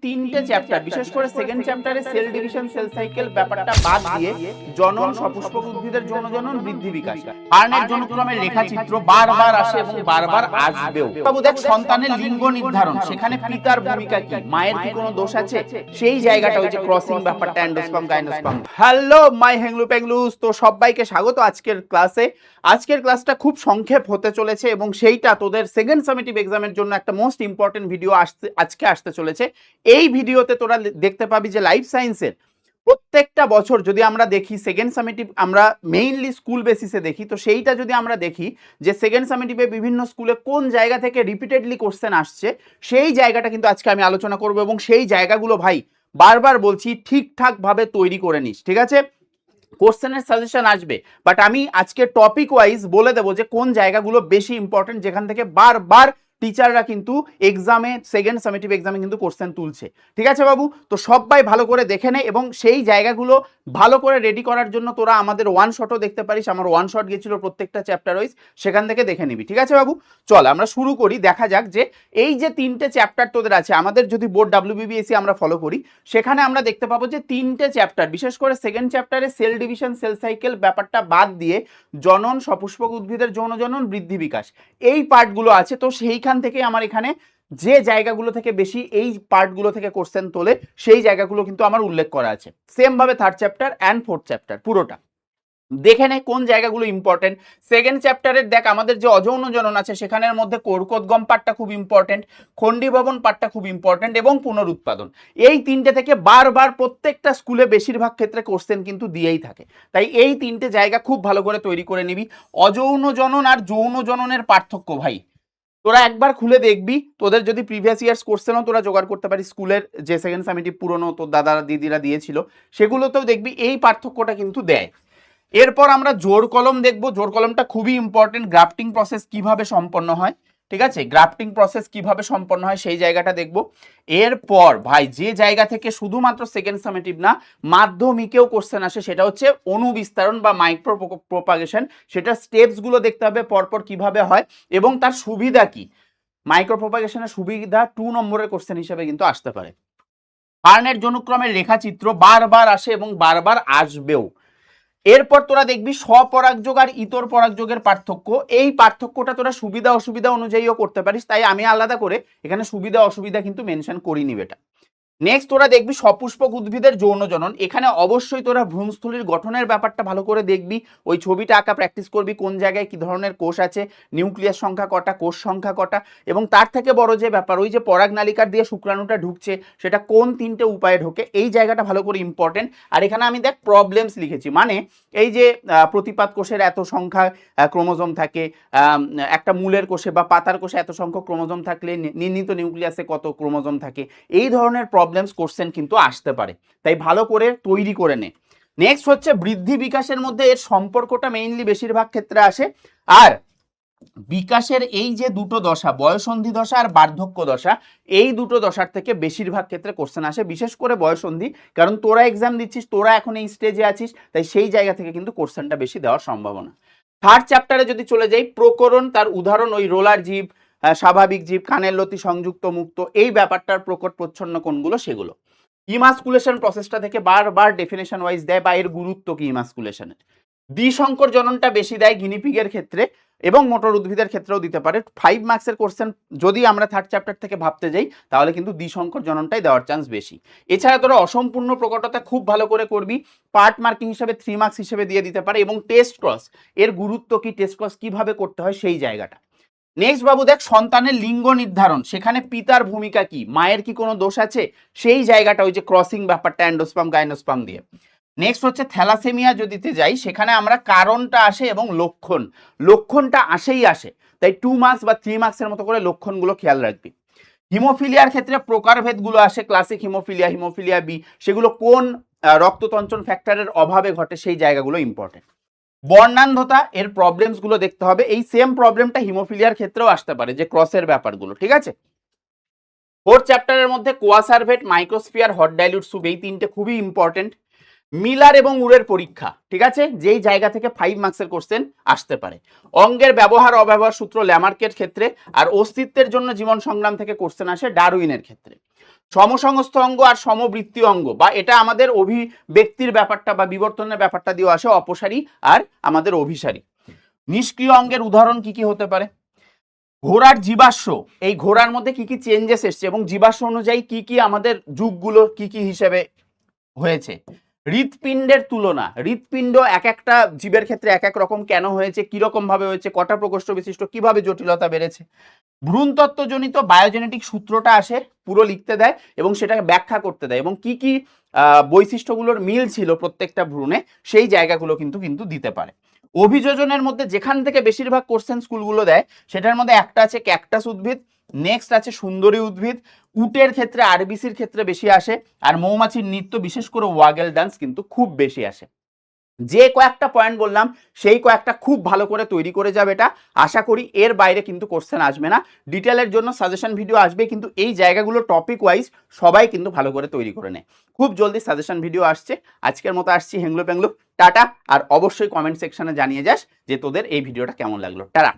তিনটে চ্যাপ্টার, বিশেষ করে সেকেন্ড চ্যাপ্টারে সেল ডিভিশন সেল সাইকেল ব্যাপারটা বাদ দিয়ে জনন, সপুষ্পক উদ্ভিদের যৌন জনন, বৃদ্ধি বিকাশ, হার্নের জনুক্রমের রেখাচিত্র বারবার আসে এবং বারবার আসবেও। বাবু দেখ, সন্তানের লিঙ্গ নির্ধারণ, সেখানে পিতার ভূমিকা কি, মায়ের কি কোনো দোষ আছে, সেই জায়গাটা ওই যে ক্রসিং ব্যাপারটা, অ্যান্ডোস্পার্ম গাইনোস্পার্ম। হ্যালো মাই হ্যাংলু প্যাংলুস, তো সবাইকে স্বাগত আজকের ক্লাসে। আজকের ক্লাসটা খুব সংক্ষেপ হতে চলেছে এবং সেইটা তোদের সেকেন্ড সামেটিভ এক্সামের জন্য একটা মোস্ট ইম্পর্টেন্ট ভিডিও আজকে আসতে চলেছে। এই ভিডিওতে তোরা দেখতে পাবি যে লাইফ সায়েন্সের প্রত্যেকটা বছর যদি আমরা দেখি সেকেন্ড সামেটিভ, আমরা মেইনলি স্কুল বেসিসে দেখি, তো সেইটা যদি আমরা দেখি যে সেকেন্ড সামেটিভে বিভিন্ন স্কুলে কোন জায়গা থেকে রিপিটেডলি কোশ্চেন আসছে, সেই জায়গাটা কিন্তু আজকে আমি আলোচনা করব এবং সেই জায়গাগুলো ভাই বারবার বলছি ঠিকঠাক ভাবে তৈরি করে নিস, ঠিক আছে? কোশ্চেনের সাজেশন আসবে, বাট আমি আজকে টপিক ওয়াইজ বলে দেবো যে কোন জায়গাগুলো বেশি ইম্পর্টেন্ট, যেখান থেকে বারবার টিচাররা কিন্তু এক্সামে, সেকেন্ড সামেটিভ এক্সামে কিন্তু কোশ্চেন তুলছে, ঠিক আছে বাবু? তো সবাই ভালো করে দেখে নে এবং সেই জায়গাগুলো ভালো করে রেডি করার জন্য তোরা আমাদের ওয়ান শটও দেখতে পারিস, আমার ওয়ান শট গেছিল প্রত্যেকটা চ্যাপ্টার ওয়াইজ, সেখান থেকে দেখে নিবি, ঠিক আছে বাবু? চল আমরা শুরু করি, দেখা যাক যে এই যে তিনটে চ্যাপ্টার তোদের আছে, আমাদের যদি বোর্ড WBBSE আমরা ফলো করি, সেখানে আমরা দেখতে পাবো যে তিনটে চ্যাপ্টার, বিশেষ করে সেকেন্ড চ্যাপ্টারে সেল ডিভিশন সেল সাইকেল ব্যাপারটা বাদ দিয়ে জনন, সপুষ্পক উদ্ভিদের যৌন জনন, বৃদ্ধি বিকাশ, এই পার্টগুলো আছে। তো সেইখান থেকে আমার এখানে যে জায়গাগুলো থেকে বেশি এই পার্টগুলো থেকে কোশ্চেন তোলে, সেই জায়গাগুলো কিন্তু আমার উল্লেখ করা আছে। সেম ভাবে third chapter and fourth chapter পুরোটা দেখে নে কোন জায়গাগুলো ইম্পর্টেন্ট। সেকেন্ড চ্যাপ্টারের দেখ, আমাদের যে অযৌন জনন আছে সেখানের মধ্যে কোরকোদ্গম পার্টটা খুব ইম্পর্টেন্ট, খণ্ডীভবন পার্টটা খুব ইম্পর্টেন্ট এবং পুনরুৎপাদন, এই তিনটে থেকে বারবার প্রত্যেকটা স্কুলে বেশিরভাগ ক্ষেত্রে কোশ্চেন কিন্তু দিয়েই থাকে। তাই এই তিনটে জায়গা খুব ভালো করে তৈরি করে নিবি। অযৌন জনন আর যৌন জননের পার্থক্য ভাই তোরা একবার খুলে দেখবি, তোদের যদি প্রিভিয়াস ইয়ার্স কোশ্চেনও তোরা জোগাড় করতে পারিস, স্কুলের যে সেকেন্ড সামেটিভ পুরনো তোর দাদা দিদিরা দিয়েছিল সেগুলোতেও দেখবি এই পার্থক্যটা কিন্তু দেয়। এরপর আমরা জোর কলম দেখব। জোর কলমটা খুবই ইম্পর্টেন্ট, গ্রাফটিং প্রসেস কিভাবে সম্পন্ন হয়, ঠিক আছে? গ্রাফটিং প্রসেস কিভাবে সম্পন্ন হয় সেই জায়গাটা দেখব। এরপর ভাই যে জায়গা থেকে শুধুমাত্র সেকেন্ড সামেটিভ না, মাধ্যমিকেও কোশ্চেন আসে, সেটা হচ্ছে অণু বিস্তারণ বা মাইক্রো প্রোপাগেশন। সেটা স্টেপসগুলো দেখতে হবে পরপর কিভাবে হয় এবং তার সুবিধা কি। মাইক্রো প্রোপাগেশনের সুবিধা 2 নম্বরের কোশ্চেন হিসেবে কিন্তু আসতে পারে। হার্নের জনুক্রমের রেখাচিত্র বারবার আসে এবং বারবার আসবেও। এরপর তোরা দেখবি স্বপরাগযোগ আর ইতর পরাগযোগের পার্থক্য, এই পার্থক্যটা তোরা সুবিধা অসুবিধা অনুযায়ীও করতে পারিস, তাই আমি আলাদা করে এখানে সুবিধা অসুবিধা কিন্তু মেনশন করিনি বেটা। নেক্সট তোরা দেখবি সপুষ্পক উদ্ভিদের যৌন জনন, এখানে অবশ্যই তোরা ভ্রূণস্থলীর গঠনের ব্যাপারটা ভালো করে দেখবি, ওই ছবিটা আঁকা প্র্যাকটিস করবি, কোন জায়গায় কি ধরনের কোষ আছে, নিউক্লিয়াস সংখ্যা কটা, কোষ সংখ্যা কটা, এবং তার থেকে বড় যে ব্যাপার ওই যে পরাগনালিকার দিয়ে শুক্রাণুটা ঢুকছে সেটা কোন তিনটে উপায়ে ঢোকে, এই জায়গাটা ভালো করে ইম্পর্টেন্ট। আর এখানে আমি দেখ প্রবলেমস লিখেছি, মানে এই যে প্রতিপাদ কোষের এত সংখ্যা ক্রোমোজোম থাকে, একটা মূলের কোষে বা পাতার কোষে এত সংখ্যক ক্রোমোজোম থাকলে নির্ণীত নিউক্লিয়াসে কত ক্রোমোজোম থাকে, এই ধরনের প্রবলেমস কোশ্চেন কিন্তু আসতে পারে, তাই ভালো করে তৈরি করে নে। নেক্সট হচ্ছে বৃদ্ধি বিকাশের মধ্যে এর সম্পর্কটা মেইনলি বেশিরভাগ ক্ষেত্রে আসে, আর বিকাশের এই যে দুটো দশা, বয়সন্ধি দশা আর বার্ধক্য দশা, এই দুটো দশার থেকে বেশিরভাগ ক্ষেত্রে কোশ্চেন আসে, বিশেষ করে বয়সন্ধি, কারণ তোরা এক্সাম দিচ্ছিস, তোরা এখন এই স্টেজে আছিস, তাই সেই জায়গা থেকে কিন্তু কোশ্চেনটা বেশি দেওয়ার সম্ভাবনা। থার্ড চ্যাপ্টারে যদি চলে যাই, প্রকরণ, তার উদাহরণ ওই রোলার জীব, স্বাভাবিক জীব, কানের লতি সংযুক্ত মুক্ত, এই ব্যাপারটার প্রকট প্রচ্ছন্ন কোনগুলো সেগুলো। ইমাস্কুলেশন প্রসেসটা থেকে বারবার ডেফিনেশন ওয়াইজ দেয় বা এর গুরুত্ব কি ইমাস্কুলেশনের। দ্বিসংকর জননটা বেশি দেয় গিনিপিগের ক্ষেত্রে এবং মোটর উদ্ভিদের ক্ষেত্রেও দিতে পারে। 5 মার্কসের কোশ্চেন যদি আমরা থার্ড চ্যাপ্টার থেকে ভাবতে যাই তাহলে কিন্তু দ্বিসংকর জননটাই দেওয়ার চান্স বেশি। এছাড়া তোরা অসম্পূর্ণ প্রকটতা খুব ভালো করে করবি, পার্ট মার্কিং হিসেবে 3 মার্কস হিসেবে দিয়ে দিতে পারে, এবং টেস্ট ক্রস, এর গুরুত্ব কি, টেস্ট ক্রস কিভাবে করতে হয় সেই জায়গাটা। নেক্সট বাবু দেখ, সন্তানের লিঙ্গ নির্ধারণ, সেখানে পিতার ভূমিকা কি, মায়ের কি কোনো দোষ আছে, সেই জায়গাটা ওই যে ক্রসিং ব্যাপারটা অ্যান্ডোস্পার্ম গাইনোস্পার্ম দিয়ে। নেক্সট হচ্ছে থ্যালাসেমিয়া যদিতে যাই, সেখানে আমরা কারণটা আসে এবং লক্ষণটা আসেই আসে, তাই 2 মার্কস বা 3 মার্কসের মতো করে লক্ষণগুলো খেয়াল রাখবি। হিমোফিলিয়ার ক্ষেত্রে প্রকারভেদগুলো আসে, ক্লাসিক হিমোফিলিয়া, হিমোফিলিয়া বি, সেগুলো কোন রক্ততঞ্চন ফ্যাক্টরের অভাবে ঘটে সেই জায়গাগুলো ইম্পর্টেন্ট। বর্ণান্ধতা, এর প্রবলেমসগুলো দেখতে হবে, এই সেম প্রবলেমটা হিমোফিলিয়ার ক্ষেত্রেও আসতে পারে, যে ক্রসের ব্যাপারগুলো, ঠিক আছে? ফোর্থ চ্যাপ্টারের মধ্যে coacervate, microsphere, hot dilute soup, এই তিনটে খুবই ইম্পর্টেন্ট। মিলার এবং উরের পরীক্ষা, ঠিক আছে, যেই জায়গা থেকে 5 মার্কসের কোশ্চেন আসতে পারে। অঙ্গের ব্যবহার অব্যবহার সূত্র ল্যামার্কের ক্ষেত্রে, আর অস্তিত্বের জন্য জীবন সংগ্রাম থেকে কোশ্চেন আসে ডারউইনের ক্ষেত্রে। সমসংস্থ অঙ্গ আর সমবৃত্তীয় অঙ্গ, বা এটা আমাদের অভিব্যক্তির ব্যাপারটা বা বিবর্তনের ব্যাপারটা দিয়ে আসে, অপসারী আর আমাদের অভিসারী। নিষ্ক্রিয় অঙ্গের উদাহরণ কি কি হতে পারে? ঘোড়ার জীবাশ্ম, এই ঘোড়ার মধ্যে কি কি চেঞ্জেস এসছে এবং জীবাশ্ম অনুযায়ী কি কি আমাদের যুগগুলো কি কি হিসেবে হয়েছে। হৃৎপিণ্ডের তুলনা, হৃৎপিণ্ড এক একটা জীবের ক্ষেত্রে এক এক রকম কেন হয়েছে, কি রকম ভাবে হয়েছে, কটা প্রকোষ্ঠ বিশিষ্ট, কিভাবে জটিলতা বেড়েছে। ভ্রূণতত্ত্বজনিত বায়োজেনেটিক সূত্রটা আসে, পুরো লিখতে দেয় এবং সেটাকে ব্যাখ্যা করতে দেয়, এবং কি কি বৈশিষ্ট্যগুলোর মিল ছিল প্রত্যেকটা ভ্রূণে, সেই জায়গাগুলো কিন্তু দিতে পারে। অভিযোজনের মধ্যে যেখান থেকে বেশিরভাগ কোশ্চেন স্কুলগুলো দেয়, সেটার মধ্যে একটা আছে ক্যাকটাস উদ্ভিদ, নেক্সট আছে সুন্দরী উদ্ভিদ, উটের ক্ষেত্রে আরবিসির ক্ষেত্রে বেশি আসে, আর মৌমাছির নৃত্য বিশেষ করে ওয়াগেল ডান্স কিন্তু খুব বেশি আসে। যে কয়েকটা পয়েন্ট বললাম সেই কয়েকটা খুব ভালো করে তৈরি করে যাবে, এটা আশা করি এর বাইরে কিন্তু কোশ্চেন আসবে না। ডিটেলের জন্য সাজেশন ভিডিও আসবে, কিন্তু এই জায়গাগুলো টপিক ওয়াইজ সবাই কিন্তু ভালো করে তৈরি করে নেয়। খুব জলদি সাজেশন ভিডিও আসছে। আজকের মতো আসছি, হেংলো পেংলো, টাটা। আর অবশ্যই কমেন্ট সেকশনে জানিয়ে যাস যে তোদের এই ভিডিওটা কেমন লাগলো। টাটা।